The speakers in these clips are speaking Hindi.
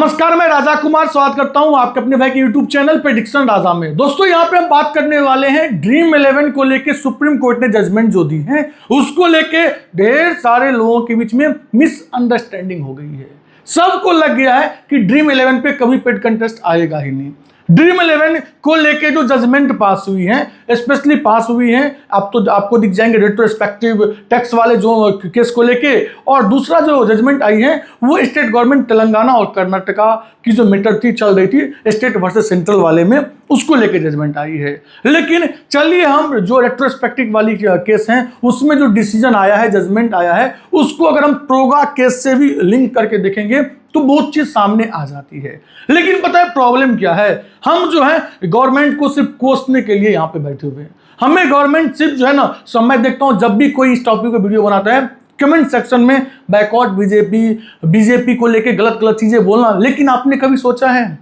नमस्कार, मैं राजा कुमार स्वागत करता हूं आपके अपने भाई के यूट्यूब चैनल प्रेडिक्शन राजा में। दोस्तों, यहां पे हम बात करने वाले हैं ड्रीम 11 को लेके सुप्रीम कोर्ट ने जजमेंट जो दी है उसको लेके ढेर सारे लोगों के बीच में मिसअंडरस्टैंडिंग हो गई है। सबको लग गया है कि ड्रीम 11 पे कभी पेड कंटेस्ट आएगा ही नहीं। ड्रीम 11 को लेके जो जजमेंट पास हुई है, स्पेशली पास हुई है, अब तो आपको दिख जाएंगे रेट्रोस्पेक्टिव टैक्स वाले जो केस को लेके, और दूसरा जो जजमेंट आई है वो स्टेट गवर्नमेंट तेलंगाना और कर्नाटका की जो मैटर थी चल रही थी स्टेट वर्सेस सेंट्रल वाले में, उसको लेके जजमेंट आई है। लेकिन चलिए हम जो रेट्रोस्पेक्टिव वाली केस है उसमें जो डिसीजन आया है, जजमेंट आया है, उसको अगर हम प्रोगा केस से भी लिंक करके देखेंगे तो बहुत चीज सामने आ जाती है। लेकिन पता है प्रॉब्लम क्या है? हम जो है गवर्नमेंट को सिर्फ कोसने के लिए यहां पे बैठे हुए हैं। हमें गवर्नमेंट सिर्फ जो है ना, समय देखता हूं जब भी कोई इस टॉपिक पे वीडियो बनाता है कमेंट सेक्शन में बैकआउट बीजेपी को लेके गलत गलत चीजें बोलना। लेकिन आपने कभी सोचा है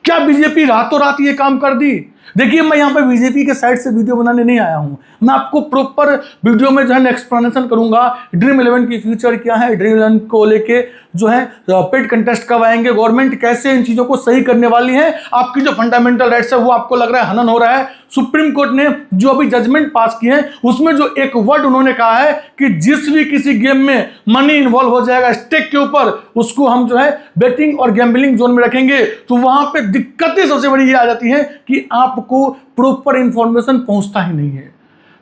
क्या बीजेपी रातों रात ये काम कर दी? देखिए, मैं यहाँ पे बीजेपी के साइड से वीडियो बनाने नहीं आया हूँ। मैं आपको प्रॉपर वीडियो में जो है एक्सप्लेनेशन करूंगा ड्रीम 11 की फ्यूचर क्या है, ड्रीम 11 को लेके जो है पेड कंटेस्ट कब आएंगे, गवर्नमेंट कैसे इन चीजों को सही करने वाली है, आपकी जो फंडामेंटल राइट्स है वो आपको लग रहा है हनन हो रहा है। सुप्रीम कोर्ट ने जो अभी जजमेंट पास किए हैं उसमें जो एक वर्ड उन्होंने कहा है कि जिस भी किसी गेम में मनी इन्वॉल्व हो जाएगा स्टेक के ऊपर, उसको हम जो है बेटिंग और गैम्बलिंग जोन में रखेंगे। तो वहां पे दिक्कतें सबसे बड़ी ये आ जाती है कि आपको प्रॉपर इंफॉर्मेशन पहुंचता ही नहीं है।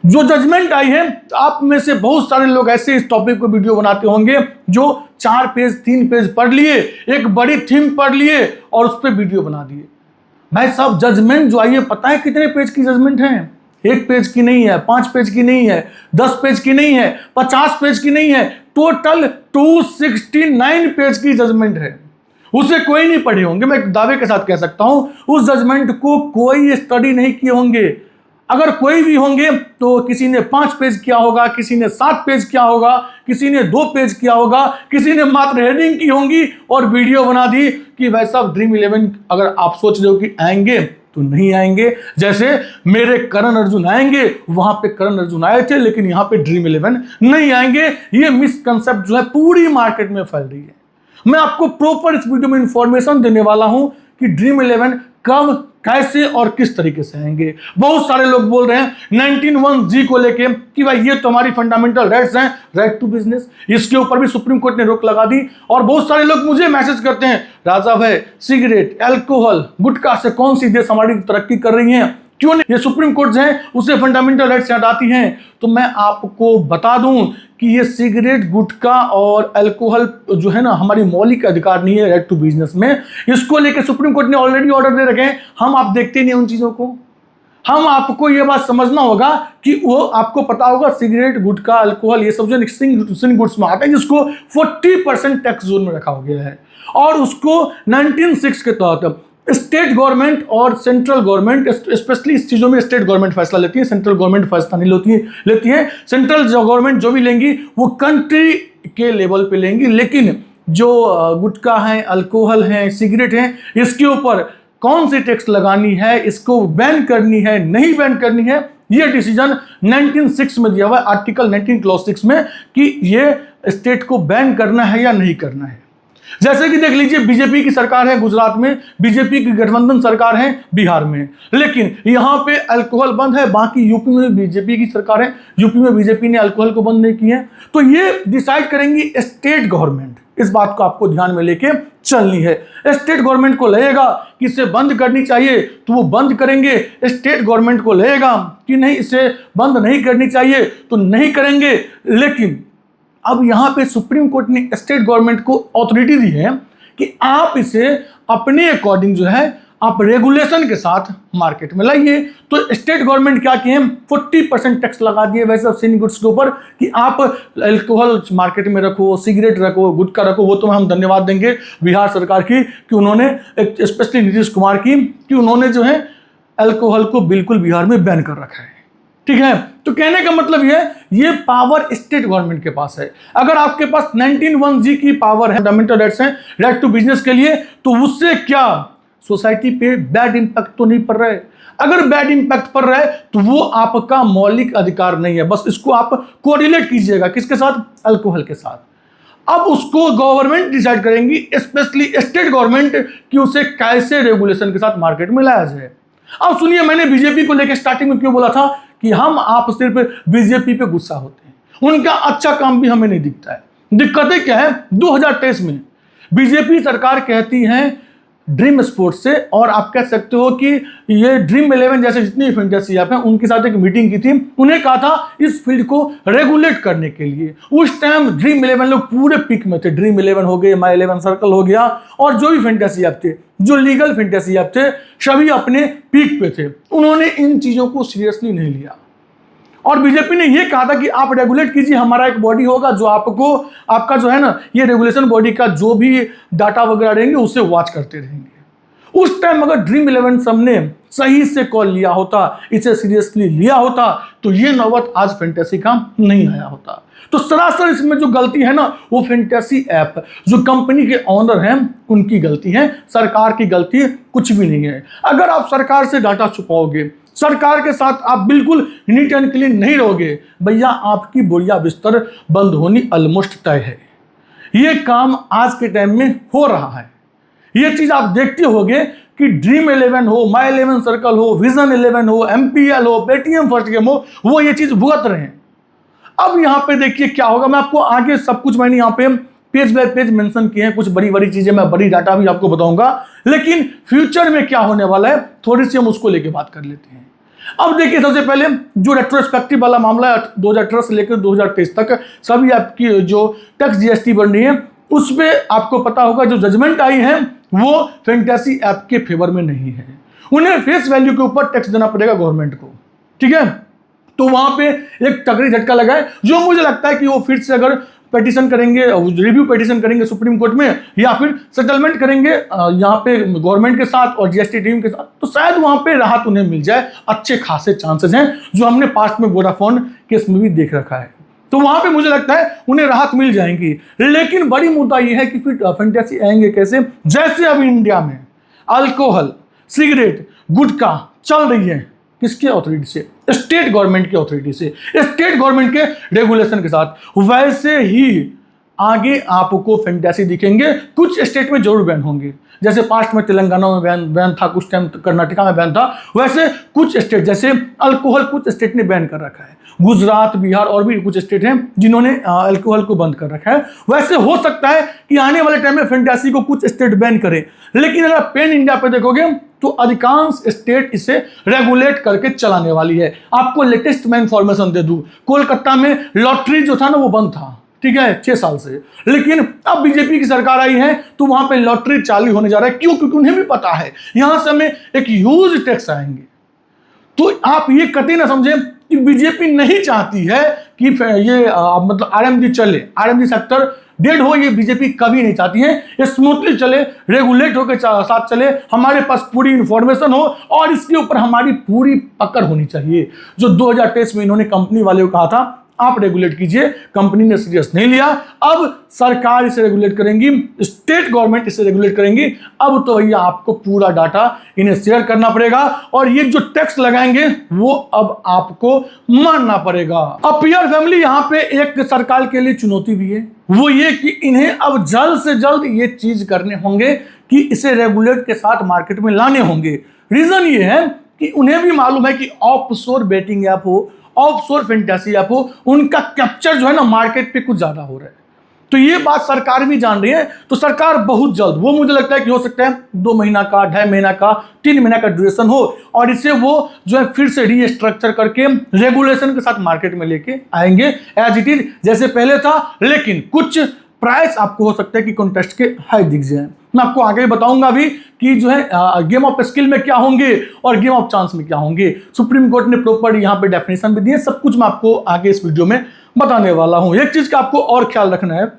जो जजमेंट आई है, आप में से बहुत सारे लोग ऐसे इस टॉपिक पर वीडियो बनाते होंगे जो 4 पेज 3 पेज पढ़ लिए, एक बड़ी थीम पढ़ लिए और उस पर वीडियो बना दिए। भाई साहब, जजमेंट जो आई है पता है कितने पेज की जजमेंट है? 1 पेज की नहीं है, 5 पेज की नहीं है, 10 पेज की नहीं है, 50 पेज की नहीं है, टोटल 269 पेज की जजमेंट है। उसे कोई नहीं पढ़े होंगे, मैं दावे के साथ कह सकता हूं उस जजमेंट को कोई स्टडी नहीं किए होंगे। अगर कोई भी होंगे तो किसी ने 5 पेज किया होगा, किसी ने 7 पेज किया होगा, किसी ने 2 पेज किया होगा, किसी ने मात्र हेडिंग की होंगी और वीडियो बना दी कि भाई साहब ड्रीम 11 अगर आप सोच रहे हो कि आएंगे तो नहीं आएंगे। जैसे मेरे करण अर्जुन आएंगे, वहां पे करण अर्जुन आए थे लेकिन यहां पे ड्रीम 11 नहीं आएंगे। ये मिसकंसेप्ट जो है पूरी मार्केट में फैल रही है। मैं आपको प्रॉपर इस वीडियो में इंफॉर्मेशन देने वाला हूं कि ड्रीम 11 कब, कैसे और किस तरीके से आएंगे। बहुत सारे लोग बोल रहे हैं 19(1)(g को लेके कि भाई ये तो हमारी फंडामेंटल राइट्स हैं, राइट टू बिजनेस, इसके ऊपर भी सुप्रीम कोर्ट ने रोक लगा दी। और बहुत सारे लोग मुझे मैसेज करते हैं, राजा भाई सिगरेट, अल्कोहल, गुटखा से कौन सी देश हमारी तरक्की कर रही है, क्यों नहीं ये सुप्रीम कोर्ट है उसे फंडामेंटल राइट्स हटाती हैं? तो मैं आपको बता दूं कि ये सिगरेट, गुटखा और अल्कोहल जो है ना हमारी मौलिक अधिकार नहीं है राइट टू बिजनेस में। इसको लेकर सुप्रीम कोर्ट ने ऑलरेडी ऑर्डर दे रखे हैं। हम आप देखते नहीं उन चीजों को। हम आपको ये बात समझना होगा कि वो आपको पता होगा सिगरेट, गुटखा, अल्कोहल ये सब जो सिंग गुड्स में आते हैं जिसको 40% टैक्स जोन में रखा हो गया है। और उसको 19(6) के तहत स्टेट गवर्नमेंट और सेंट्रल गवर्नमेंट, स्पेशली इस चीजों में स्टेट गवर्नमेंट फैसला लेती है, सेंट्रल गवर्नमेंट फैसला नहीं लेती है। सेंट्रल गवर्नमेंट जो भी लेंगी वो कंट्री के लेवल पे लेंगी। लेकिन जो गुटखा है, अल्कोहल है, सिगरेट है, इसके ऊपर कौन सी टैक्स लगानी है, इसको बैन करनी है, नहीं बैन करनी है, ये डिसीजन 19(6) में दिया हुआ है, आर्टिकल 19 क्लॉज 6 में, कि ये स्टेट को बैन करना है या नहीं करना है। जैसे कि देख लीजिए, बीजेपी की सरकार है गुजरात में, बीजेपी की गठबंधन सरकार है बिहार में, लेकिन यहां पे अल्कोहल बंद है। बाकी यूपी में बीजेपी की सरकार है, यूपी में बीजेपी ने अल्कोहल को बंद नहीं किया है। तो ये डिसाइड करेंगी स्टेट गवर्नमेंट। इस बात को आपको ध्यान में लेके चलनी है। स्टेट गवर्नमेंट को लगेगा कि इसे बंद करनी चाहिए तो वो बंद करेंगे। स्टेट गवर्नमेंट को लगेगा कि नहीं इसे बंद नहीं करनी चाहिए तो नहीं करेंगे। लेकिन अब यहां पे सुप्रीम कोर्ट ने स्टेट गवर्नमेंट को अथॉरिटी दी है कि आप इसे अपने अकॉर्डिंग जो है आप रेगुलेशन के साथ मार्केट में लाइए। तो स्टेट गवर्नमेंट क्या किए, 40% टैक्स लगा दिए वैसे सिंग गुड्स के ऊपर कि आप अल्कोहल मार्केट में रखो, सिगरेट रखो, गुटखा रखो। वो तो हम धन्यवाद देंगे बिहार सरकार की कि उन्होंने, स्पेशली नीतीश कुमार की, कि उन्होंने जो है अल्कोहल को बिल्कुल बिहार में बैन कर रखा है। ठीक है, तो कहने का मतलब ये पावर स्टेट गवर्नमेंट के पास है। अगर आपके पास 19(1)(g की पावर है, फंडामेंटल राइट्स हैं राइट टू बिजनेस के लिए, तो उससे क्या सोसाइटी पे बैड इंपैक्ट तो नहीं पड़ रहा है? अगर बैड इंपैक्ट पड़ रहा है तो वो आपका मौलिक अधिकार नहीं है। बस इसको आप कोरिलेट कीजिएगा किसके साथ? अल्कोहल के साथ। अब उसको गवर्नमेंट डिसाइड करेंगी, स्पेशली स्टेट गवर्नमेंट, कि उसे कैसे रेगुलेशन के साथ मार्केट में लाया जाए। अब सुनिए, मैंने बीजेपी को लेकर स्टार्टिंग में क्यों बोला था कि आप सिर्फ बीजेपी पे गुस्सा होते हैं, उनका अच्छा काम भी हमें नहीं दिखता है। दिक्कतें क्या है, 2023 में बीजेपी सरकार कहती है ड्रीम स्पोर्ट्स से, और आप कह सकते हो कि ये ड्रीम 11 जैसे जितनी फैंटेसी ऐप हैं उनके साथ एक मीटिंग की थी। उन्हें कहा था इस फील्ड को रेगुलेट करने के लिए। उस टाइम ड्रीम 11 लोग पूरे पीक में थे। ड्रीम 11 हो गए, माई 11 सर्कल हो गया, और जो भी फैंटेसी ऐप थे, जो लीगल फैंटेसी ऐप थे, सभी अपने पीक पे थे। उन्होंने इन चीजों को सीरियसली नहीं लिया, और बीजेपी ने यह कहा था कि आप रेगुलेट कीजिए, हमारा एक बॉडी होगा जो आपको, आपका जो है ना, ये रेगुलेशन बॉडी का जो भी डाटा वगैरह रहेंगे उसे वॉच करते रहेंगे। उस टाइम अगर ड्रीम 11 सबने सही से कॉल लिया होता, इसे सीरियसली लिया होता, तो ये नौबत आज फैंटेसी का नहीं आया होता। तो सरासर इसमें जो गलती है ना, वो फैंटेसी ऐप जो कंपनी के ओनर हैं उनकी गलती है, सरकार की गलती कुछ भी नहीं है। अगर आप सरकार से डाटा छुपाओगे, सरकार के साथ आप बिल्कुल नीट एंड क्लीन नहीं रहोगे, भैया आपकी बोरिया बिस्तर बंद होनी ऑलमोस्ट तय है। ये काम आज के टाइम में हो रहा है। ये चीज आप देखते होगे कि ड्रीम 11 हो, माई 11 सर्कल हो, विजन 11 हो, MPL हो, पेटीएम फर्स्ट गेम हो, वो ये चीज भुगत रहे हैं। अब यहां पे देखिए क्या होगा, मैं आपको आगे सब कुछ मैंने यहां पे पेज बाय पेज मेंशन किए हैं, कुछ बड़ी बड़ी चीजें, मैं बड़ी डाटा भी आपको बताऊंगा, लेकिन फ्यूचर में क्या होने वाला है थोड़ी सी हम उसको लेके बात कर लेते हैं। अब देखिए, सबसे पहले जो रेट्रोस्पेक्टिव वाला मामला है 2018 से लेकर 2023 तक सभी आपकी जो टैक्स GST बन रही है, उसमें आपको पता होगा जो जजमेंट आई है वो फैंटेसी ऐप के फेवर में नहीं है। उन्हें फेस वैल्यू के ऊपर टैक्स देना पड़ेगा गवर्नमेंट को, ठीक है। तो वहां पे एक तगड़ी झटका लगा है, जो मुझे लगता है कि वो फिर से अगर पेटिशन करेंगे, रिव्यू पेटिशन करेंगे सुप्रीम कोर्ट में, या फिर सेटलमेंट करेंगे यहाँ पे गवर्नमेंट के साथ और GST टीम के साथ, तो शायद वहां पे राहत उन्हें मिल जाए। अच्छे खासे चांसेस हैं, जो हमने पास्ट में वोडाफोन केस में भी देख रखा है। तो वहां पे मुझे लगता है उन्हें राहत मिल जाएगी। लेकिन बड़ी मुद्दा यह है कि फिर फैंटेसी आएंगे कैसे, जैसे अभी इंडिया में अल्कोहल, सिगरेट, गुटखा चल रही है, किसके अथॉरिटी से? स्टेट गवर्नमेंट की अथॉरिटी से, स्टेट गवर्नमेंट के रेगुलेशन के साथ। वैसे ही आगे आपको फैंटेसी दिखेंगे, कुछ स्टेट में जरूर बैन होंगे, जैसे पास्ट में तेलंगाना में बैन था, कुछ टाइम कर्नाटका में बैन था, वैसे कुछ स्टेट जैसे अल्कोहल कुछ स्टेट ने बैन कर रखा है। गुजरात, बिहार और भी कुछ स्टेट हैं जिन्होंने अल्कोहल को बंद कर रखा है। वैसे हो सकता है कि आने वाले टाइम में फैंटेसी को कुछ स्टेट बैन करे, लेकिन अगर पेन इंडिया पे देखोगे तो अधिकांश स्टेट इसे रेगुलेट करके चलाने वाली है। आपको लेटेस्ट मैं इंफॉर्मेशन दे दूं, कोलकाता में लॉटरी जो था ना वो बंद था, ठीक है, 6 साल से, लेकिन अब बीजेपी की सरकार आई है तो वहां पे लॉटरी चालू होने जा रहा है। क्यों? क्योंकि उन्हें भी पता है यहां से हमें एक ह्यूज टैक्स आएंगे। तो आप ये कतई ना समझें कि बीजेपी नहीं चाहती है कि ये मतलब RMG चले, RMG सेक्टर डेड हो, ये बीजेपी कभी नहीं चाहती है। ये स्मूथली चले, रेगुलेट होकर साथ चले, हमारे पास पूरी इंफॉर्मेशन हो और इसके ऊपर हमारी पूरी पकड़ होनी चाहिए। जो 2023 में इन्होंने कंपनी वाले को कहा था आप रेगुलेट कीजिए, कंपनी ने सीरियस नहीं लिया। अब सरकार इसे रेगुलेट करेंगी, स्टेट गवर्नमेंट इसे रेगुलेट करेंगी। अब तो भैया आपको पूरा डाटा इन्हें शेयर करना पड़ेगा, और ये जो टैक्स लगाएंगे वो अब आपको मानना पड़ेगा। अब पीआर फैमिली, यहाँ पे एक सरकार के लिए चुनौती भी है, वो ये कि इन्हें अब जल्द से जल्द ये चीज करने होंगे कि इसे रेगुलेट के साथ मार्केट में लाने होंगे। रीजन ये है कि उन्हें भी मालूम है कि ऑफशोर बेटिंग ऐप हो, ऑफशोर फैंटेसी ऐप हो, उनका कैप्चर जो है ना मार्केट पे कुछ ज्यादा हो रहा है। तो ये बात सरकार भी जान रही है। तो सरकार बहुत जल्द, वो मुझे लगता है कि हो सकता है 2 महीना का, 2.5 महीना का, 3 महीना का ड्यूरेशन हो, और इसे वो जो है फिर से रीस्ट्रक्चर करके रेगुलेशन के साथ मार्केट में लेके आएंगे एज इट इज जैसे पहले था। लेकिन कुछ प्राइस आपको हो सकता है कि कॉन्टेस्ट के हाई दिख जाए। मैं आपको आगे बताऊंगा भी कि जो है गेम ऑफ स्किल में क्या होंगे और गेम ऑफ चांस में क्या होंगे। सुप्रीम कोर्ट ने प्रॉपर यहाँ पे डेफिनेशन भी दी है, सब कुछ मैं आपको आगे इस वीडियो में बताने वाला हूं। एक चीज का आपको और ख्याल रखना है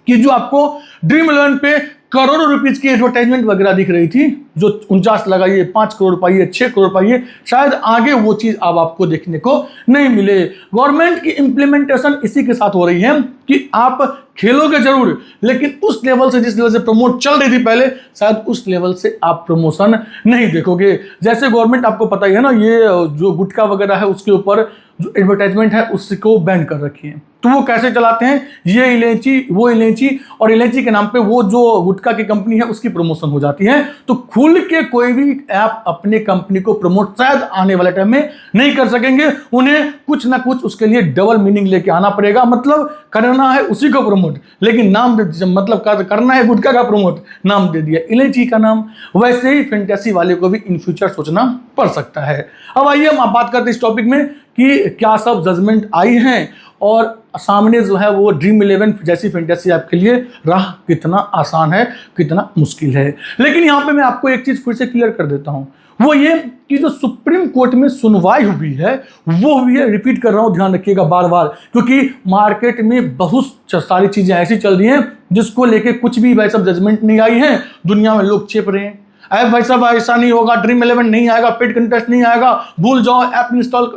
कि जो आपको ड्रीम 11 पे करोड़ों रुपीज की एडवर्टाइजमेंट वगैरह दिख रही थी, जो 49 लगाइए, 5 करोड़ पाइए, 6 करोड़ पाइए, शायद आगे वो चीज अब आपको देखने को नहीं मिले। गवर्नमेंट की इंप्लीमेंटेशन इसी के साथ हो रही है कि आप खेलोगे जरूर, लेकिन उस लेवल से, जिस लेवल से प्रमोट चल रही थी पहले, शायद उस लेवल से आप प्रमोशन नहीं देखोगे। जैसे गवर्नमेंट, आपको पता ही है ना, ये जो गुटखा वगैरह है उसके ऊपर जो एडवर्टाइजमेंट है उसको बैन कर रखी है। तो वो कैसे चलाते हैं, ये इलायची वो इलायची, और इलायची के नाम पे वो जो गुटखा की कंपनी है उसकी प्रमोशन हो जाती है। तो खुल के कोई भी ऐप अपने कंपनी को प्रमोट शायद आने वाले टाइम में नहीं कर सकेंगे। उन्हें कुछ ना कुछ उसके लिए डबल मीनिंग लेके आना पड़ेगा। मतलब करना है उसी को प्रमोट, लेकिन नाम मतलब करना है गुटखा का प्रमोट, नाम दे दिया इलायची का नाम। वैसे ही फैंटेसी वाले को भी इन फ्यूचर सोचना पड़ सकता है। अब आइए हम बात करते हैं इस टॉपिक में कि क्या सब जजमेंट आई हैं और सामने जो है वो ड्रीम 11 जैसी फैंटेसी ऐप के लिए राह कितना आसान है, कितना मुश्किल है। लेकिन यहाँ पे मैं आपको एक चीज फिर से क्लियर कर देता हूँ, वो ये कि जो सुप्रीम कोर्ट में सुनवाई हुई है वो हुई है, रिपीट कर रहा हूँ, ध्यान रखिएगा बार बार, क्योंकि मार्केट में बहुत सारी चीजें ऐसी चल रही हैं जिसको लेके कुछ भी भाई सब जजमेंट नहीं आई है, दुनिया में लोग चेप रहे हैं। ऐप भाई साहब ऐसा नहीं होगा, ड्रीम 11 नहीं आएगा, पेड कंटेस्ट नहीं आएगा, भूल जाओ, ऐप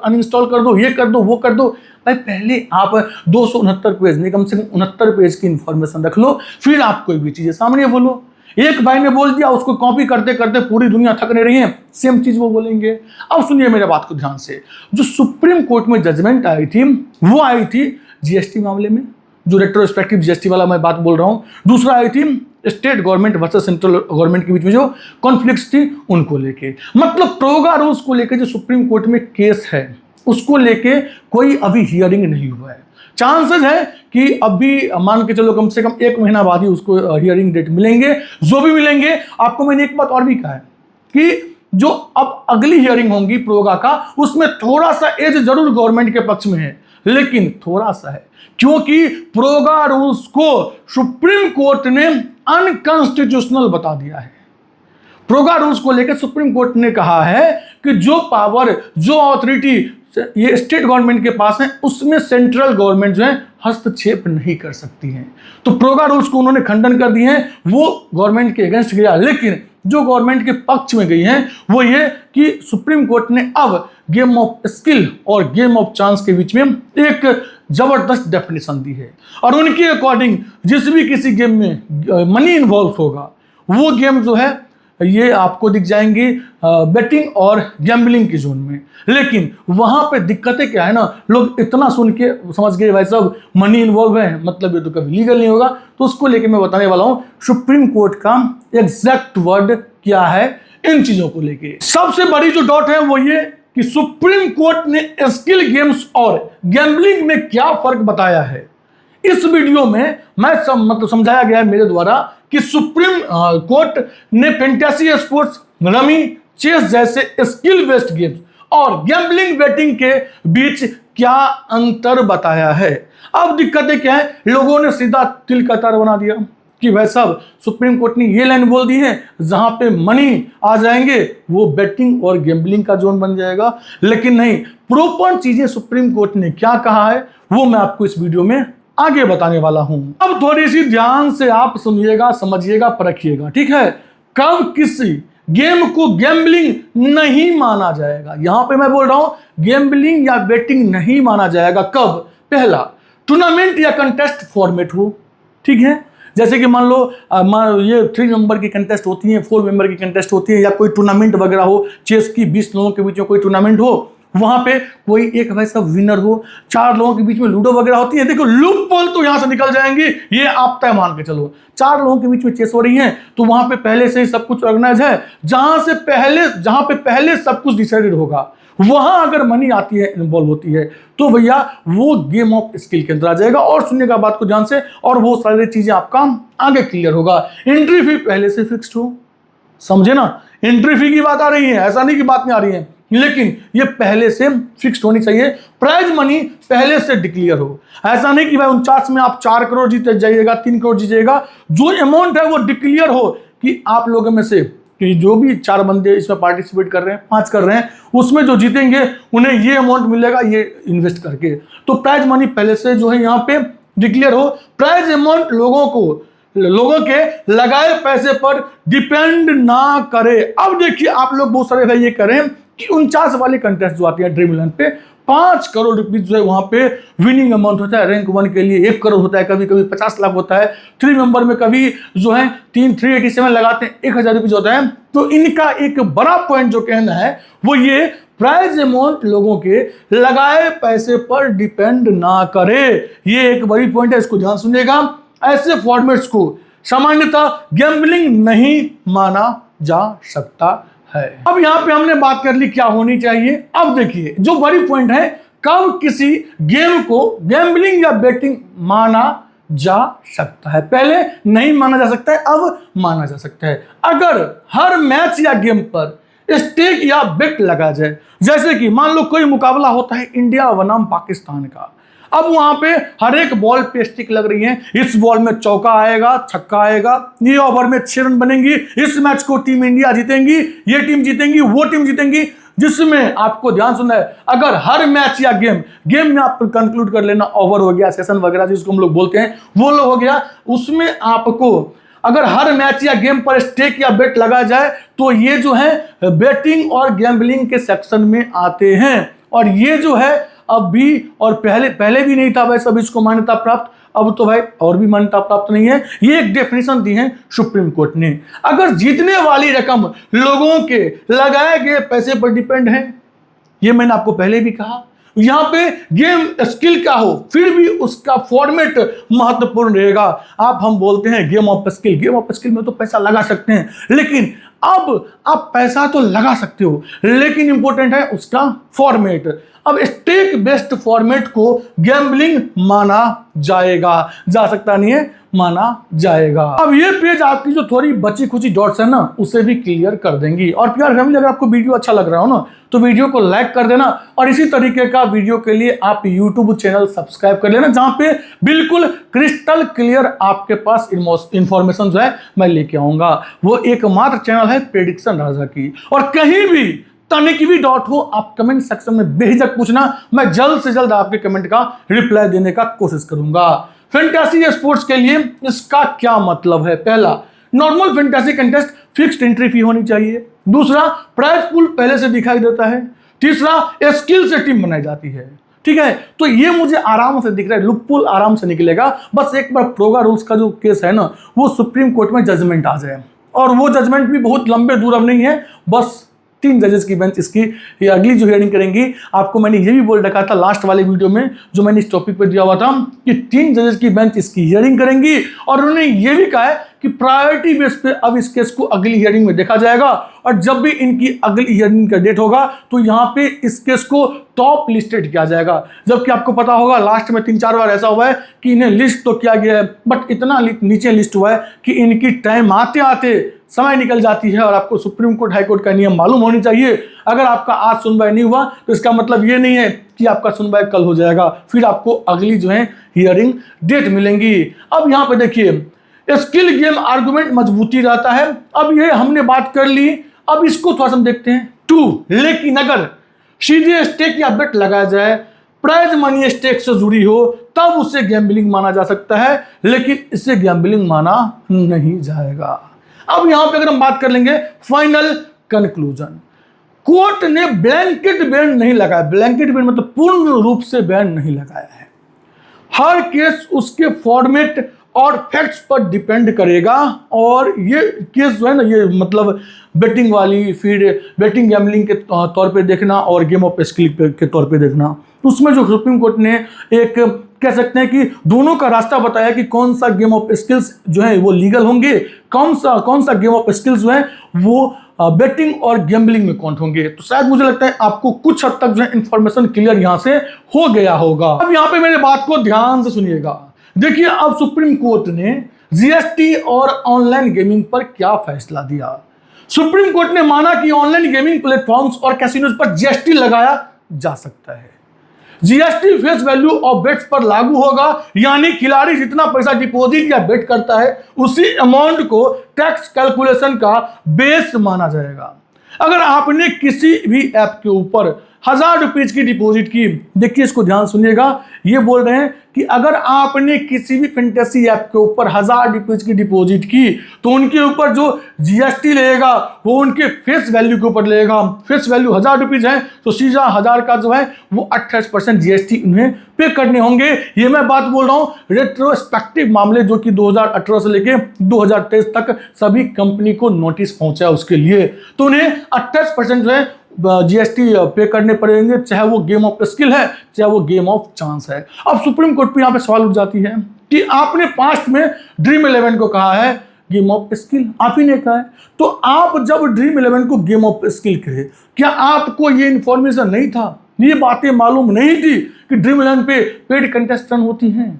अनइंस्टॉल कर दो, ये कर दो, वो कर दो। भाई पहले आप 269 पेज नहीं, कम से कम 69 पेज की इंफॉर्मेशन रख लो, फिर आप कोई भी चीजें सामने बोलो। एक भाई ने बोल दिया, उसको कॉपी करते करते पूरी दुनिया थक नहीं रही है, सेम चीज वो बोलेंगे। अब सुनिए मेरे बात को ध्यान से, जो सुप्रीम कोर्ट में जजमेंट आई थी वो आई थी जीएसटी मामले में, जो रेट्रोस्पेक्टिव जीएसटी वाला मैं बात बोल रहा हूं। दूसरा आई थी state government versus central government के बीच में जो कॉन्फ्लिक्ट्स थी उनको लेके। मतलब प्रोगा रूल्स को लेके जो सुप्रीम कोर्ट में केस है उसको लेके कोई अभी हियरिंग नहीं हुआ है। चांसेस है कि अभी मान के चलो कम से कम 1 महीना बाद ही उसको हियरिंग डेट मिलेंगे। जो भी मिलेंगे, आपको मैंने एक बात और भी कहा है कि जो अब अगली हियरिंग होंगी प्रोगा का, उसमें थोड़ा सा एज जरूर गवर्नमेंट के पक्ष में है, लेकिन थोड़ा सा है, क्योंकि प्रोगा रूल्स को सुप्रीम कोर्ट ने अनकॉन्स्टिट्यूशनल बता दिया है। प्रोगा रूल्स को लेकर सुप्रीम कोर्ट ने कहा है कि जो पावर, जो अथॉरिटी ये स्टेट गवर्नमेंट के पास है, उसमें सेंट्रल गवर्नमेंट जो है हस्तक्षेप नहीं कर सकती है। तो प्रोगा रूल्स को उन्होंने खंडन कर दिए हैं, वो गवर्नमेंट के अगेंस्ट गया। लेकिन जो गवर्नमेंट के पक्ष में गई हैं वो ये कि सुप्रीम कोर्ट ने अब गेम ऑफ स्किल और गेम ऑफ चांस के बीच में एक जबरदस्त डेफिनेशन दी है, और उनके अकॉर्डिंग जिस भी किसी गेम में मनी इन्वॉल्व होगा वो गेम जो है ये आपको दिख जाएंगे बेटिंग और गैम्बलिंग की जोन में। लेकिन वहां पे दिक्कतें क्या है ना, लोग इतना सुन के समझ गए भाई साहब मनी इन्वॉल्व है मतलब ये तो कभी लीगल नहीं होगा। तो उसको लेके मैं बताने वाला हूं सुप्रीम कोर्ट का एग्जैक्ट वर्ड क्या है इन चीजों को लेके। सबसे बड़ी जो डॉट है वो ये कि सुप्रीम कोर्ट ने स्किल गेम्स और गैम्बलिंग में क्या फर्क बताया है। इस वीडियो में मैं मतलब समझाया गया है मेरे द्वारा कि सुप्रीम कोर्ट ने फैंटेसी स्पोर्ट्स, रमी, चेस जैसे स्किल बेस्ड गेम्स और गैम्बलिंग बेटिंग के बीच क्या अंतर बताया है। अब दिक्कतें क्या है, लोगों ने सीधा तिल का तार बना दिया कि भाई साहब सुप्रीम कोर्ट ने ये लाइन बोल दी है, जहां पे मनी आ जाएंगे वो बेटिंग और गैम्बलिंग का जोन बन जाएगा। लेकिन नहीं, प्रॉपर चीजें सुप्रीम कोर्ट ने क्या कहा है वो मैं आपको इस वीडियो में आगे बताने वाला हूं। अब थोड़ी सी ध्यान से आप सुनिएगा, समझिएगा, परखिएगा, ठीक है। कब किसी गेम को गैम्बलिंग नहीं माना जाएगा, यहां पे मैं बोल रहा हूं गैम्बलिंग या बेटिंग नहीं माना जाएगा। कब? पहला, टूर्नामेंट या कंटेस्ट फॉर्मेट हो, ठीक है। जैसे कि मान लो ये 3 मेंबर की कंटेस्ट होती है, 4 मेंबर की कंटेस्ट होती है, या कोई टूर्नामेंट वगैरह हो, चेस की 20 लोगों के बीच में कोई टूर्नामेंट हो, वहां पे कोई एक वैसा विनर हो, 4 लोगों के बीच में लूडो वगैरह होती है। देखो लूप पोल तो यहां से निकल जाएंगी, ये आप तय मान के चलो। 4 लोगों के बीच में चेस हो रही है तो वहां पे पहले से ही सब कुछ ऑर्गेनाइज है, जहां पे पहले सब कुछ डिसाइडेड होगा, वहां अगर मनी आती है, इन्वॉल्व होती है, तो भैया वो गेम ऑफ स्किल के अंदर आ जाएगा। और सुनिएगा बात को ध्यान से, और वो सारी चीजें आपका आगे क्लियर होगा। एंट्री फी पहले से फिक्स्ड हो, समझे ना, एंट्री फी की बात आ रही है, ऐसा नहीं कि बात नहीं आ रही है, लेकिन ये पहले से फिक्स्ड होनी चाहिए। प्राइज मनी पहले से डिक्लेयर हो, ऐसा नहीं कि भाई 49 में आप 4 करोड़ जीत जाइएगा, 3 करोड़ जीतेगा। जो अमाउंट है वो डिक्लेयर हो कि आप लोगों में से कि जो भी 4 बंदे इसमें पार्टिसिपेट कर रहे हैं, 5 कर रहे हैं, उसमें जो जीतेंगे उन्हें ये अमाउंट मिलेगा ये इन्वेस्ट करके। तो प्राइज मनी पहले से जो है यहाँ पे डिक्लेयर हो। प्राइज अमाउंट लोगों के लगाए पैसे पर डिपेंड ना करे। अब देखिए आप लोग बहुत सारे भाई ये करें 49 वाले कंटेस्ट जो आते हैं ड्रीम इलेवन पे 5 करोड़ रुपीज जो है वहां पे विनिंग अमाउंट होता है। रैंक 1 के लिए 1 करोड़ होता है, कभी कभी 50 लाख होता है। 3 मेंबर में कभी जो है 387 लगाते हैं 1000 रुपीज होता है। तो इनका एक बड़ा पॉइंट जो कहना है वो ये प्राइज अमाउंट लोगों के लगाए पैसे पर डिपेंड ना करे। ये एक बड़ी पॉइंट है, इसको ध्यान सुनिएगा। ऐसे फॉर्मेट्स को सामान्यतः गैम्बलिंग नहीं माना जा सकता है। अब यहां पे हमने बात कर ली क्या होनी चाहिए। अब देखिए जो बड़ी पॉइंट है, कब किसी गेम को गैम्बलिंग या बेटिंग माना जा सकता है। पहले नहीं माना जा सकता है, अब माना जा सकता है अगर हर मैच या गेम पर स्टेक या बेट लगा जाए। जैसे कि मान लो कोई मुकाबला होता है इंडिया बनाम पाकिस्तान का, अब वहां पे हर एक बॉल पे स्टिक लग रही है। इस बॉल में चौका आएगा, छक्का आएगा, ये ओवर में 6 रन बनेंगी, इस मैच को टीम इंडिया जीतेंगी, ये टीम जीतेंगी, वो टीम जीतेंगी। जिसमें आपको ध्यान सुनना है, अगर हर मैच या गेम में आप कंक्लूड कर लेना, ओवर हो गया, सेशन वगैरह जिसको हम लोग बोलते हैं वो लोग हो गया, उसमें आपको अगर हर मैच या गेम पर स्टेक या बेट लगा जाए तो ये जो है बेटिंग और गैम्बलिंग के सेक्शन में आते हैं। और ये जो है अब भी और पहले भी नहीं था भाई, सब इसको मान्यता प्राप्त, अब तो भाई और भी मान्यता प्राप्त नहीं है। ये एक डेफिनेशन दी है सुप्रीम कोर्ट ने। अगर जीतने वाली रकम लोगों के लगाए गए पैसे पर डिपेंड है, ये मैंने आपको पहले भी कहा। यहां पे गेम स्किल का हो फिर भी उसका फॉर्मेट महत्वपूर्ण रहेगा। हम बोलते हैं गेम ऑफ स्किल में तो पैसा लगा सकते हैं, लेकिन अब आप पैसा तो लगा सकते हो, लेकिन इंपॉर्टेंट है उसका फॉर्मेट। अब स्टेक बेस्ड फॉर्मेट को गैम्बलिंग माना जाएगा, जा सकता नहीं है, माना जाएगा। अब ये पेज आपकी जो थोड़ी बची खुची डॉट्स है ना, उसे भी क्लियर कर देंगी। और प्यार फैमिली, अगर आपको वीडियो अच्छा लग रहा हो ना तो वीडियो को लाइक कर देना, और इसी तरीके का वीडियो के लिए आप यूट्यूब चैनल सब्सक्राइब कर लेना, जहां पे बिल्कुल क्रिस्टल क्लियर आपके पास इंफॉर्मेशन जो है मैं लेके आऊंगा। वो एकमात्र चैनल है प्रेडिक्शन राजा की। और कहीं भी तनिक भी डाउट हो आप कमेंट सेक्शन में बेझिझक पूछना, मैं जल्द से जल्द आपके कमेंट का रिप्लाई देने का कोशिश करूंगा। फैंटेसी स्पोर्ट्स के लिए इसका क्या मतलब है? पहला, normal fantasy contest fixed entry fee होनी चाहिए। दूसरा, प्राइज पूल पहले से दिखाई देता है। तीसरा, स्किल से टीम बनाई जाती है। ठीक है, तो ये मुझे आराम से दिख रहा है, लुक पुल आराम से निकलेगा। बस एक बार प्रोगा रूल्स का जो केस है ना, वो सुप्रीम कोर्ट में जजमेंट आ जाए, और वो जजमेंट भी बहुत लंबे दूर अब नहीं है, बस 3 जजेस की बेंच इसकी ये अगली जो हियरिंग करेंगी। आपको मैंने ये भी बोल रखा था लास्ट वाले वीडियो में जो मैंने इस टॉपिक पर दिया हुआ था कि 3 जजेस की बेंच इसकी हियरिंग करेंगी, और उन्होंने ये भी कहा है कि प्रायोरिटी बेस पे अब इस केस को अगली हियरिंग में देखा जाएगा। और जब भी इनकी अगली हियरिंग का डेट होगा तो यहाँ पे इस केस को टॉप लिस्टेड किया जाएगा। जबकि आपको पता होगा लास्ट में 3-4 बार ऐसा हुआ है कि इन्हें लिस्ट तो किया गया है, बट इतना नीचे लिस्ट हुआ है कि इनकी टाइम आते आते समय निकल जाती है। और आपको सुप्रीम कोर्ट हाई कोर्ट का नियम मालूम होनी चाहिए, अगर आपका आज सुनवाई नहीं हुआ तो इसका मतलब ये नहीं है कि आपका सुनवाई कल हो जाएगा, फिर आपको अगली जो है हियरिंग डेट मिलेंगी। अब यहाँ पे देखिए स्किल गेम आर्गुमेंट मजबूती रहता है। अब ये हमने बात कर ली, अब इसको थोड़ा सा देखते हैं। 2, लेकिन अगर सीधे स्टेक या बेट लगाया जाए, प्राइज मनी स्टेक से जुड़ी हो, तब उसे गैम्बलिंग माना जा सकता है, लेकिन इसे गैम्बलिंग माना नहीं जाएगा। अब यहां पे अगर हम बात कर लेंगे फाइनल कंक्लूजन, कोर्ट ने ब्लैंकेट बैन नहीं लगाया। ब्लैंकेट बैन मतलब पूर्ण रूप से बैन नहीं लगाया है। हर केस उसके फॉर्मेट और फैक्ट्स पर डिपेंड करेगा। और ये केस जो है ना, ये मतलब बेटिंग वाली, फिर बेटिंग गैम्बलिंग के तौर पे देखना और गेम ऑफ स्किल के तौर पे देखना, तो उसमें जो सुप्रीम कोर्ट ने एक कह सकते हैं कि दोनों का रास्ता बताया कि कौन सा गेम ऑफ स्किल्स जो है वो लीगल होंगे, कौन सा गेम ऑफ स्किल्स जो है वो बेटिंग और गैम्बलिंग में काउंट होंगे। तो शायद मुझे लगता है आपको कुछ हद तक जो है इंफॉर्मेशन क्लियर यहां से हो गया होगा। अब यहां पे मेरे बात को ध्यान से सुनिएगा। देखिए अब सुप्रीम कोर्ट ने जीएसटी और ऑनलाइन गेमिंग पर क्या फैसला दिया। सुप्रीम कोर्ट ने माना कि ऑनलाइन गेमिंग प्लेटफॉर्म्स और कैसीनोज पर जीएसटी लगाया जा सकता है। GST face value of bets पर लागू होगा, यानी खिलाड़ी जितना पैसा डिपॉजिट या बेट करता है उसी अमाउंट को टैक्स कैलकुलेशन का बेस माना जाएगा। अगर आपने किसी भी ऐप के ऊपर ₹1000 की डिपॉजिट की। देखिए इसको ध्यान सुनिएगा, ये बोल रहे हैं कि अगर आपने किसी भी फैंटेसी ऐप के ऊपर ₹1000 की डिपॉजिट की तो उनके ऊपर जो जीएसटी लगेगा वो उनके फेस वैल्यू के ऊपर लगेगा। फेस वैल्यू ₹1000 है तो सीधा 1000 का जो है वो 28% जीएसटी उन्हें पे करने होंगे। ये मैं बात बोल रहा हूं रेट्रोस्पेक्टिव मामले जो कि 2018 से लेके 2023 तक सभी कंपनी को नोटिस पहुंचा उसके लिए, तो उन्हें 28% जो है जीएसटी पे करने पड़ेंगे, चाहे वो गेम ऑफ स्किल है चाहे वो गेम ऑफ चांस है। अब सुप्रीम कोर्ट पे यहाँ पे सवाल उठ जाती है कि आपने पास्ट में ड्रीम 11 को कहा है गेम ऑफ स्किल, आप ही ने कहा है, तो आप जब ड्रीम 11 को गेम ऑफ स्किल कहे, क्या आपको ये इंफॉर्मेशन नहीं था, ये बातें मालूम नहीं थी कि ड्रीम 11 पे पेड कंटेस्टेंट होती हैं?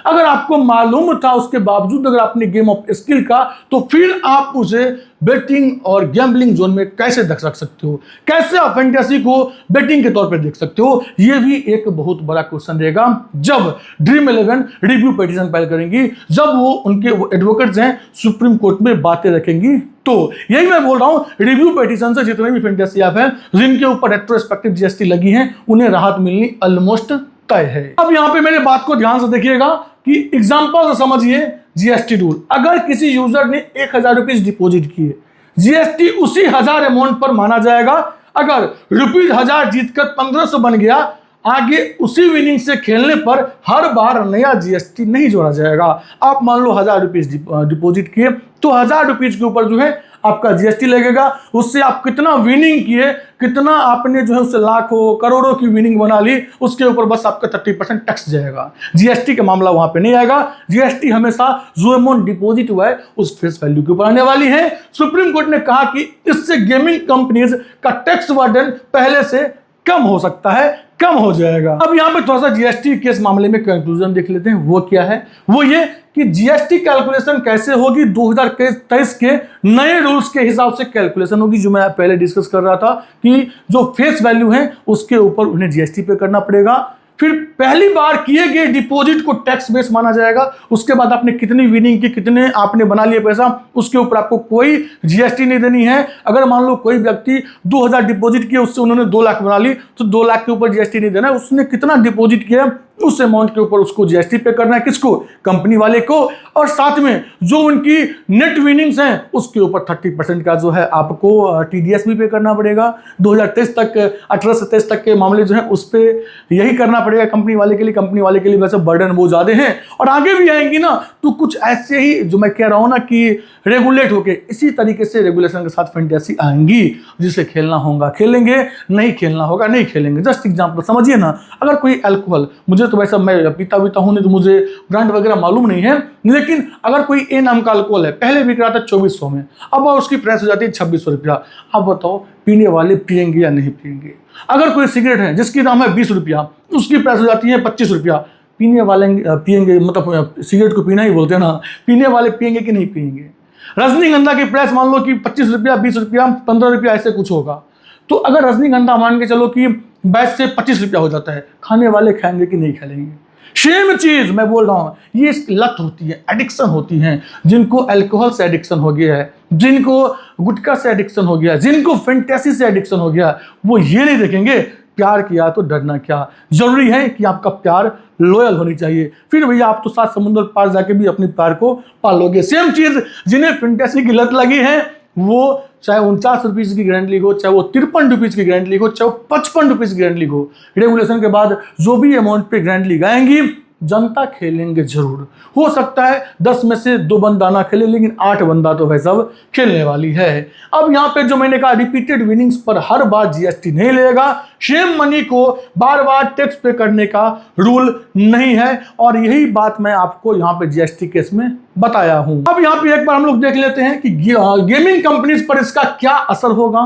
अगर आपको मालूम था उसके बावजूद अगर आपने गेम ऑफ स्किल का, तो फिर आप उसे बेटिंग और गैम्बलिंग जोन में कैसे रख सकते हो? कैसे आप फैंटेसी को बेटिंग के तौर पर देख सकते हो? यह भी एक बहुत बड़ा क्वेश्चन रहेगा जब ड्रीम 11 रिव्यू पिटीशन फाइल करेंगी, जब वो उनके एडवोकेट्स हैं सुप्रीम कोर्ट में बातें रखेंगी। तो यही मैं बोल रहा हूं, रिव्यू पिटीशन से जितने भी फैंटेसी ऐप हैं जिनके ऊपर रेट्रोस्पेक्टिव जीएसटी लगी है उन्हें राहत मिलनी ऑलमोस्ट तय है। अब यहां पे मेरे बात को ध्यान से देखिएगा कि एग्जांपल से समझिए जीएसटी रूल। अगर किसी यूजर ने ₹1000 डिपॉजिट किए, जीएसटी उसी 1000 अमाउंट पर माना जाएगा। अगर ₹1000 जीतकर 1500 बन गया, आगे उसी विनिंग से खेलने पर हर बार नया जीएसटी नहीं जोड़ा जाएगा। आप मान लो ₹1000 डिपॉजिट किए तो ₹1000 के ऊपर जो है आपका जीएसटी लगेगा। उससे आप कितना विनिंग किए, कितना आपने जो है उससे लाखों करोड़ों की विनिंग बना ली, उसके ऊपर बस आपका 30% टैक्स जाएगा। जीएसटी का मामला वहां पे नहीं आएगा। जीएसटी हमेशा जो अमाउंट डिपॉजिट हुआ है उस फेस वैल्यू के ऊपर आने वाली है। सुप्रीम कोर्ट ने कहा कि इससे गेमिंग कंपनीज का टैक्स बर्डन पहले से कम हो सकता है, कम हो जाएगा। अब यहां पे थोड़ा सा जीएसटी के इस मामले में कंक्लूजन देख लेते हैं। वो क्या है? वो ये कि जीएसटी कैलकुलेशन कैसे होगी, 2023 के नए रूल्स के हिसाब से कैलकुलेशन होगी, जो मैं पहले डिस्कस कर रहा था कि जो फेस वैल्यू है उसके ऊपर उन्हें जीएसटी पे करना पड़ेगा। फिर पहली बार किए गए डिपॉजिट को टैक्स बेस माना जाएगा। उसके बाद आपने कितनी विनिंग की, कितने आपने बना लिए पैसा, उसके ऊपर आपको कोई जीएसटी नहीं देनी है। अगर मान लो कोई व्यक्ति 2000 डिपॉजिट किया, उससे उन्होंने 2 लाख बना ली, तो 2 लाख के ऊपर जीएसटी नहीं देना है। उसने कितना डिपॉजिट किया उस अमाउंट के ऊपर उसको जीएसटी पे करना है। किसको? कंपनी वाले को। और साथ में जो उनकी नेट विनिंग्स हैं उसके ऊपर 30% का जो है आपको टीडीएस भी पे करना पड़ेगा। 2023 तक 18 से 23 तक के मामले जो है उस पर यही करना पड़ेगा कंपनी वाले के लिए। कंपनी वाले के लिए वैसे बर्डन बहुत ज्यादा है और आगे भी आएंगी ना, तो कुछ ऐसे ही जो मैं कह रहा हूं ना कि रेगुलेट होके इसी तरीके से रेगुलेशन के साथ फैंटेसी आएंगी। जिसे खेलना होगा खेलेंगे, नहीं खेलना होगा नहीं खेलेंगे। जस्ट एग्जांपल समझिए ना, अगर कोई अल्कोहल, मुझे तो वैसा मैं पीता हूं नहीं तो मुझे ब्रांड वगैरह मालूम नहीं है, लेकिन अगर कोई ए नाम का अल्कोहल है, पहले बिक रहा था 2400 में, अब उसकी प्राइस हो जाती है 2600 रुपया। अब बताओ पीने वाले पियेंगे या नहीं पियेंगे? अगर कोई सिगरेट है जिसकी दाम है 20 रुपया, उसकी प्राइस हो जाती है 25 रुपया, पीने वाले पियेंगे, मतलब सिगरेट को पीना ही बोलते हैं ना, पीने वाले पियेंगे कि नहीं पियेंगे? रजनीगंधा की प्राइस मान लो कि 25 रुपया, 20 रुपया, 15 रुपया ऐसे कुछ होगा। तो अगर रजनीगंधा मान के चलो कि 22 से 25 रुपया हो जाता है, खाने वाले खाएंगे कि नहीं खाएंगे? सेम चीज मैं बोल रहा हूं, ये लत होती है, एडिक्शन होती है। जिनको अल्कोहल से एडिक्शन हो गया है, जिनको गुटखा से एडिक्शन हो गया, जिनको फैंटेसी से एडिक्शन हो गया, वो ये नहीं देखेंगे प्यार किया तो डरना क्या। जरूरी है कि आपका प्यार लॉयल होनी चाहिए, फिर भैया आप तो 7 समुद्र पार जाके भी अपने प्यार को पालोगे। सेम चीज जिन्हें फैंटेसी की लत लगी है, वो चाहे 49 रुपीज की ग्रैंड लीग हो, चाहे वो 53 रुपीज की ग्रैंड लीग हो, चाहे वो 55 रुपीज की ग्रैंड लीग हो, रेगुलेशन के बाद जो भी अमाउंट पे ग्रैंड लीग आएंगी जनता खेलेंगे जरूर। हो सकता है 10 में से 2 बंदा ना खेले, लेकिन 8 बंदा तो भाई सब खेलने वाली है। अब यहाँ पे जो मैंने कहा रिपीटेड विनिंग्स पर हर बार जीएसटी नहीं लेगा। सेम मनी को बार बार टैक्स पे करने का रूल नहीं है, और यही बात मैं आपको यहाँ पे जीएसटी केस में बताया हूं। अब यहाँ पे एक बार हम लोग देख लेते हैं कि गेमिंग कंपनीज पर इसका क्या असर होगा।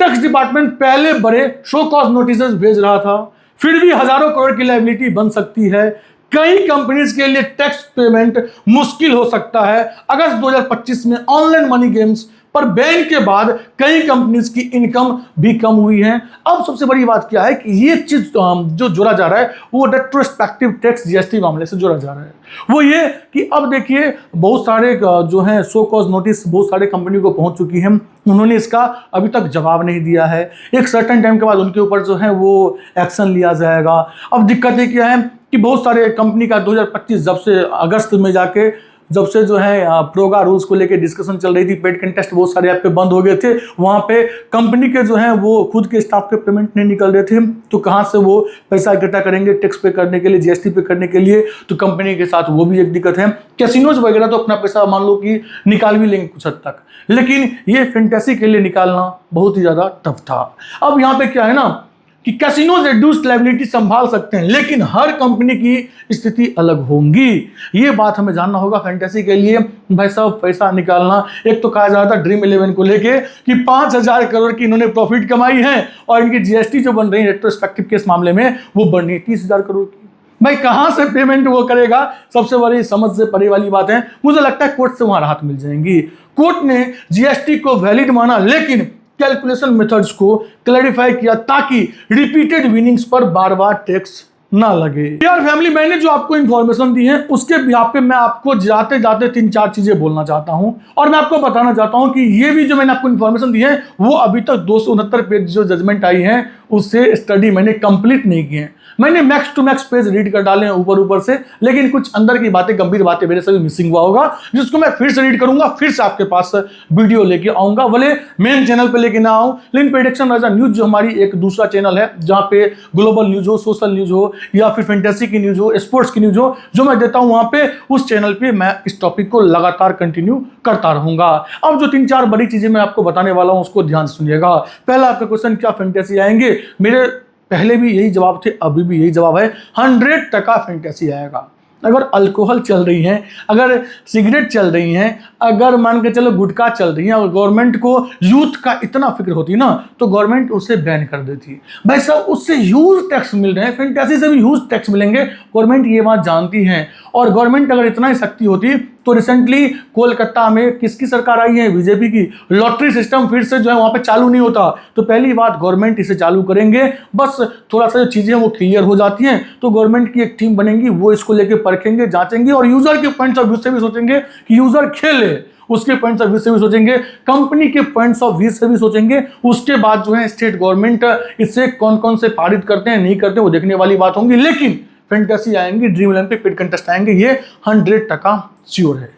टैक्स डिपार्टमेंट पहले बड़े शो कॉज नोटिस भेज रहा था, फिर भी हजारों करोड़ की लायबिलिटी बन सकती है। कई कंपनीज के लिए टैक्स पेमेंट मुश्किल हो सकता है। अगस्त 2025 में ऑनलाइन मनी गेम्स पर बैन के बाद कई कंपनीज की इनकम भी कम हुई है। अब सबसे बड़ी बात क्या है कि ये चीज जो जोड़ा जा रहा है वो रेट्रोस्पेक्टिव टैक्स जीएसटी मामले से जोड़ा जा रहा है। वो ये कि अब देखिए बहुत सारे जो है सो कॉज नोटिस बहुत सारे कंपनी को पहुंच चुकी है, उन्होंने इसका अभी तक जवाब नहीं दिया है। एक सर्टेन टाइम के बाद उनके ऊपर जो है वो एक्शन लिया जाएगा। अब दिक्कतें क्या है कि बहुत सारे कंपनी का 2025 जब से अगस्त में जाके जब से जो है प्रोगा रूल्स को लेकर डिस्कशन चल रही थी, पेड कंटेस्ट बहुत सारे ऐप पे बंद हो गए थे, वहां पे कंपनी के जो है वो खुद के स्टाफ के पेमेंट नहीं निकल रहे थे, तो कहां से वो पैसा इकट्ठा करेंगे टैक्स पे करने के लिए, जीएसटी पे करने के लिए, तो कंपनी के साथ वो भी एक दिक्कत है। कैसीनोज वगैरह तो अपना पैसा मान लो कि निकाल भी लेंगे कुछ हद तक, लेकिन ये फैंटेसी के लिए निकालना बहुत ही ज्यादा टफ था। अब यहाँ पे क्या है ना कि कैसीनोज रिड्यूस्ड लायबिलिटी संभाल सकते हैं, लेकिन हर कंपनी की स्थिति अलग होंगी। ये बात हमें जानना होगा। फैंटेसी के लिए भाई साहब पैसा निकालना, एक तो कहा जा रहा था ड्रीम 11 को लेके कि 5,000 करोड़ की इन्होंने प्रॉफिट कमाई है और इनकी जीएसटी जो बन रही है रेट्रोस्पेक्टिव केस मामले में वो बन रही है 30,000 करोड़ की। भाई कहां से पेमेंट वो करेगा, सबसे बड़ी समझ से परे वाली बात है। मुझे लगता है कोर्ट से वहां राहत मिल जाएंगी। कोर्ट ने जीएसटी को वैलिड माना, लेकिन कैलकुलेशन मेथड्स को क्लैरिफाई किया ताकि रिपीटेड विनिंग्स पर बार बार टैक्स ना लगे। यार फैमिली, मैंने जो आपको इंफॉर्मेशन दी है उसके बिहाफ पे मैं आपको जाते जाते 3-4 चीजें बोलना चाहता हूं और मैं आपको बताना चाहता हूं कि ये भी जो मैंने आपको इंफॉर्मेशन दी है वो अभी तक 269 पेज जो जजमेंट आई है उससे स्टडी मैंने कंप्लीट नहीं की है। मैंने max to max page read कर डाले हैं ऊपर से, लेकिन कुछ अंदर की बातें, गंभीर बातें मेरे से भी मिसिंग हुआ होगा, जिसको मैं फिर से रीड करूंगा, फिर से आपके पास वीडियो लेके आऊंगा। भले मेन चैनल पे लेके ना आऊं, लेकिन प्रेडिक्शन राजा न्यूज जो हमारी एक दूसरा चैनल है जहां पे ग्लोबल न्यूज हो, सोशल न्यूज हो या फिर फैंटेसी की न्यूज हो, स्पोर्ट्स की न्यूज हो, जो मैं देता हूं वहां पे, उस चैनल पे मैं इस टॉपिक को लगातार कंटिन्यू करता रहूंगा। अब जो 3-4 बड़ी चीजें मैं आपको बताने वाला हूं उसको ध्यान से सुनिएगा। पहला आपका क्वेश्चन, क्या फैंटेसी आएंगे? मेरे पहले भी यही जवाब थे, अभी भी यही जवाब है, 100% फैंटेसी आएगा। अगर अल्कोहल चल रही है, अगर सिगरेट चल रही है, अगर मान के चलो गुटखा चल रही है, और गवर्नमेंट को यूथ का इतना फिक्र होती ना तो गवर्नमेंट उसे बैन कर देती। भाई साहब उससे ह्यूज टैक्स मिल रहे हैं, फैंटेसी से भी ह्यूज टैक्स मिलेंगे, गवर्नमेंट ये बात जानती है। और गवर्नमेंट अगर इतना ही शक्ति होती तो रिसेंटली कोलकाता में किसकी सरकार आई है? बीजेपी की। लॉटरी सिस्टम फिर से जो है वहां पे चालू नहीं होता, तो पहली बात गवर्नमेंट इसे चालू करेंगे। बस थोड़ा सा जो चीजें वो क्लियर हो जाती हैं तो गवर्नमेंट की एक टीम बनेगी, वो इसको लेके परखेंगे, जांचेंगे और यूजर के पॉइंट्स ऑफ व्यू से भी सोचेंगे कि यूजर खेले, उसके पॉइंट्स ऑफ व्यू से भी सोचेंगे, कंपनी के पॉइंट्स ऑफ व्यू से भी सोचेंगे। उसके बाद जो है स्टेट गवर्नमेंट इससे कौन कौन से पारित करते हैं नहीं करते वो देखने वाली बात होंगी। लेकिन फैंटेसी आएंगी, ड्रीम 11 पे पेड कंटेस्ट आएंगे, ये 100% श्योर है।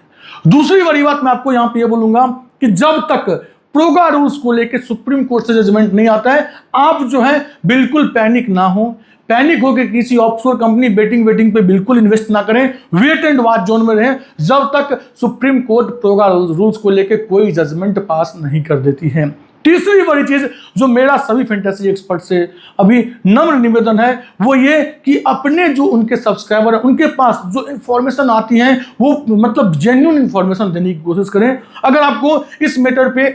दूसरी बड़ी बात मैं आपको यहां पे ये बोलूंगा कि जब तक प्रोगा रूल्स को लेकर सुप्रीम कोर्ट से जजमेंट नहीं आता है, आप जो है बिल्कुल पैनिक ना हो। पैनिक होकर किसी ऑफशोर कंपनी बेटिंग पे बिल्कुल इन्वेस्ट ना करें, वेट एंड वॉच जोन में रहें जब तक सुप्रीम कोर्ट प्रोगा रूल्स को लेकर कोई जजमेंट पास नहीं कर देती है। तीसरी बड़ी चीज जो मेरा सभी फैंटेसी एक्सपर्ट से अभी नम्र निवेदन है वो ये कि अपने जो उनके सब्सक्राइबर हैं उनके पास जो इंफॉर्मेशन आती है वो मतलब जेन्युइन इंफॉर्मेशन देने की कोशिश करें। अगर आपको इस मैटर पे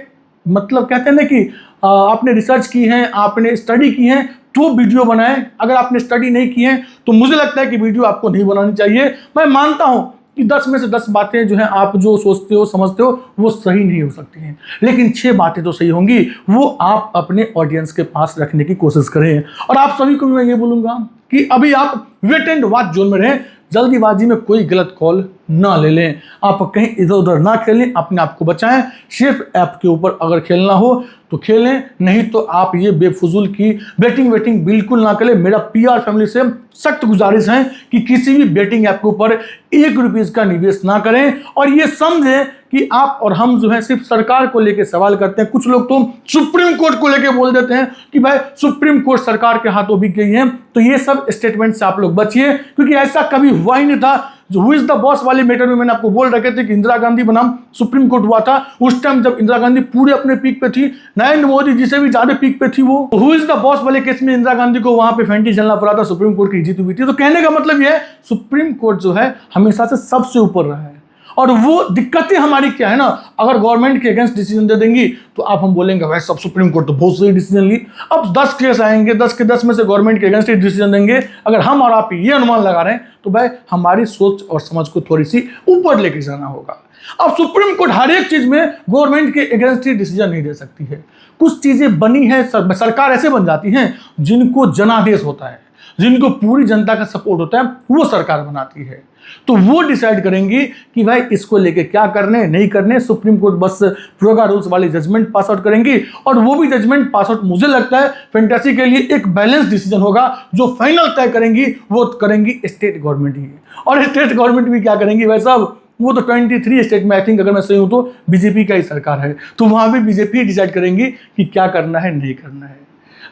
मतलब कहते हैं ना कि आपने रिसर्च की है, आपने स्टडी की है तो वीडियो बनाएं। अगर आपने स्टडी नहीं की है तो मुझे लगता है कि वीडियो आपको नहीं बनानी चाहिए। मैं मानता हूं कि 10 में से 10 बातें जो हैं आप जो सोचते हो समझते हो वो सही नहीं हो सकती हैं, लेकिन 6 बातें तो सही होंगी, वो आप अपने ऑडियंस के पास रखने की कोशिश करें। और आप सभी को भी मैं ये बोलूंगा कि अभी आप वेट एंड वॉच जोन में रहें, जल्दीबाजी में कोई गलत कॉल ना ले लें, आप कहीं इधर उधर ना खेलें, अपने आप को बचाएं। सिर्फ ऐप के ऊपर अगर खेलना हो तो खेलें, नहीं तो आप ये बेफजूल की बेटिंग बिल्कुल ना करें। मेरा पीआर फैमिली से सख्त गुजारिश है कि किसी भी बेटिंग ऐप के ऊपर 1 रुपये का निवेश ना करें और ये समझें कि आप और हम जो है सिर्फ सरकार को लेकर सवाल करते हैं। कुछ लोग तो सुप्रीम कोर्ट को लेकर बोल देते हैं कि भाई सुप्रीम कोर्ट सरकार के हाथों बिक गई है, तो ये सब स्टेटमेंट से आप लोग बचिए, क्योंकि ऐसा कभी हुआ ही नहीं था। जो हु इज द बॉस वाले मैटर में मैंने आपको बोल रखे थे कि इंदिरा गांधी बनाम सुप्रीम कोर्ट हुआ था, उस टाइम जब इंदिरा गांधी पूरे अपने पीक पे थी, नरेंद्र मोदी जी से भी ज्यादा पीक पे थी। वो हु इज द बॉस वाले केस में इंदिरा गांधी को वहां पे फैंटी चलना पड़ा था, सुप्रीम कोर्ट की जीत हुई थी। तो कहने का मतलब यह है सुप्रीम कोर्ट जो है हमेशा से सबसे ऊपर रहा है। और वो दिक्कतें हमारी क्या है ना, अगर गवर्नमेंट के अगेंस्ट डिसीजन दे देंगी तो आप हम बोलेंगे भाई सब सुप्रीम कोर्ट तो बहुत सही डिसीजन ली। अब 10 केस आएंगे, 10 के 10 में से गवर्नमेंट के अगेंस्ट डिसीजन देंगे। अगर हम और आप ये अनुमान लगा रहे हैं तो भाई हमारी सोच और समझ को थोड़ी सी ऊपर लेके जाना होगा। अब सुप्रीम कोर्ट हर एक चीज में गवर्नमेंट के अगेंस्ट ही डिसीजन नहीं दे सकती है। कुछ चीजें बनी है, सरकार ऐसे बन जाती हैं जिनको जनादेश होता है, जिनको पूरी जनता का सपोर्ट होता है, वो सरकार बनाती है। तो वो डिसाइड करेंगी कि भाई इसको लेके क्या करने नहीं करने। सुप्रीम कोर्ट बस प्रोगा रूल्स वाली जजमेंट पास आउट करेंगी, और वो भी जजमेंट पास आउट मुझे लगता है फैंटेसी के लिए एक बैलेंस डिसीजन होगा। जो फाइनल तय करेंगी वो करेंगी स्टेट गवर्नमेंट ही, और स्टेट गवर्नमेंट भी क्या करेंगी भाई साहब, वो तो 23 स्टेट में आई थिंक अगर मैं सही हूं तो बीजेपी का ही सरकार है, तो वहां भी बीजेपी डिसाइड करेंगी कि क्या करना है नहीं करना है।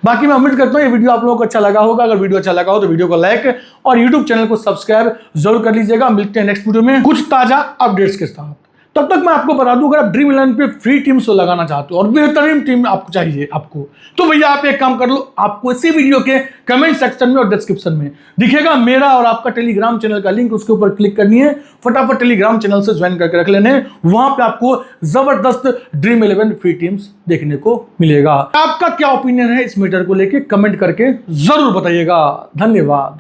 बाकी मैं उम्मीद करता हूं ये वीडियो आप लोगों को अच्छा लगा होगा। अगर वीडियो अच्छा लगा हो तो वीडियो को लाइक और यूट्यूब चैनल को सब्सक्राइब जरूर कर लीजिएगा। मिलते हैं नेक्स्ट वीडियो में कुछ ताजा अपडेट्स के साथ। तब तक मैं आपको बता दूं, अगर आप ड्रीम 11 पे फ्री टीम शो लगाना चाहते हो और बेहतरीन टीम आपको चाहिए तो भैया आप एक काम कर लो, आपको इसी वीडियो के कमेंट सेक्शन में और डिस्क्रिप्शन में दिखेगा मेरा और आपका टेलीग्राम चैनल का लिंक, उसके ऊपर क्लिक करनी है, फटाफट टेलीग्राम चैनल से ज्वाइन करके रख लेने। वहां पे आपको जबरदस्त ड्रीम 11 फ्री टीम्स देखने को मिलेगा। आपका क्या ओपिनियन है इस मैटर को लेके कमेंट करके जरूर बताइएगा। धन्यवाद।